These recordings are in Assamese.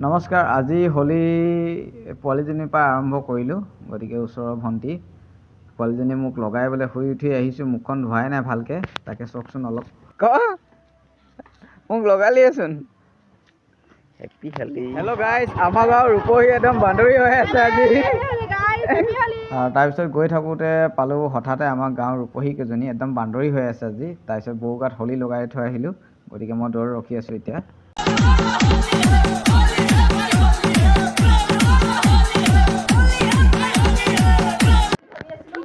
নমস্কাৰ। আজি হোলী পোৱালিজনীৰ পৰা আৰম্ভ কৰিলোঁ। গতিকে ওচৰৰ ভণ্টি পোৱালিজনী মোক লগাই বোলে শুই উঠি আহিছোঁ, মুখখন ধোৱাই নাই ভালকৈ, তাকে চাওকচোন অলপ। মোক লগালিয়েচোন। হেপী হোলী। হেল্ল' গাইজ, আমাৰ গাঁৱৰ ৰূপহী একদম বান্দৰী হৈ আছে আজি। তাৰপিছত গৈ থাকোঁতে পালোঁ হঠাতে আমাৰ গাঁৱৰ ৰূপহীকেইজনী একদম বান্দৰী হৈ আছে আজি। তাৰপিছত বৌ গাত হোলী লগাই থৈ আহিলোঁ। গতিকে মই দৌৰ ৰখি আছোঁ এতিয়া।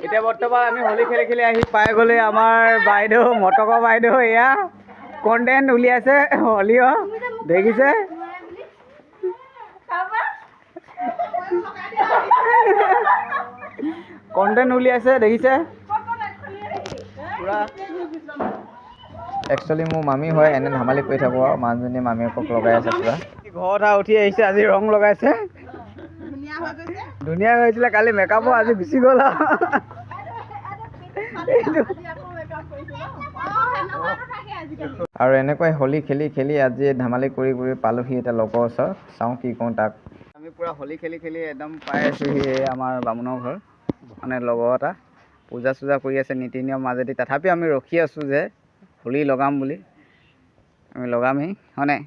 এতিয়া বৰ্তমান আমি হোলী খেলি খেলি আহি পাই গ'লে আমাৰ বাইদেউ, মটকৰ বাইদেউ এয়া কণ্টেণ্ট উলিয়াইছে হোলীও দেখিছে। কণ্টেণ্ট উলিয়াইছে দেখিছে পুৰা। একচুৱেলি মোৰ মামী হয়, এনে ধেমালি কৰি থাকোঁ আৰু মানুহজনী মামীয়েকক লগাই আছে পুৰা। ঘৰত উঠি আহিছে, আজি ৰং লগাইছে। ধুনীয়া হৈছিলে কালি মেকআপো, আজি গুচি গ'ল আৰু এনেকৈ হোলী খেলি খেলি আজি ধেমালি কৰি কৰি পালোহি এতিয়া লগৰ ওচৰত। চাওঁ কি কৰোঁ তাক। আমি পুৰা হোলী খেলি খেলি একদম পাই আছোঁহি আমাৰ বামুণৰ ঘৰ, মানে লগৰ এটা পূজা চূজা কৰি আছে নীতি নিয়ম মাজেদি। তথাপিও আমি ৰখি আছোঁ যে হোলী লগাম বুলি। আমি লগামেই হয়নে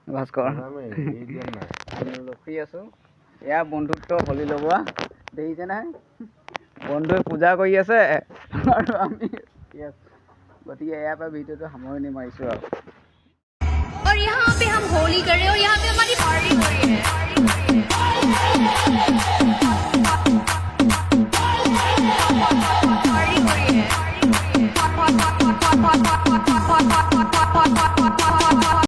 ভাস্কৰ? আমি ৰখি আছোঁ। এয়া বন্ধুত্ব হোলী লগোৱা দেখিছে নাই? বন্ধুৱে পূজা কৰি আছে আৰু আমি ৰখি আছোঁ। গতিকে ইয়াৰ পৰা ভিডিঅ'টো সামৰণি মাৰিছোঁ আৰু। और यहाँ पे हम होली कर रहे हैं और यहाँ पे हमारी पार्टी हो रही है।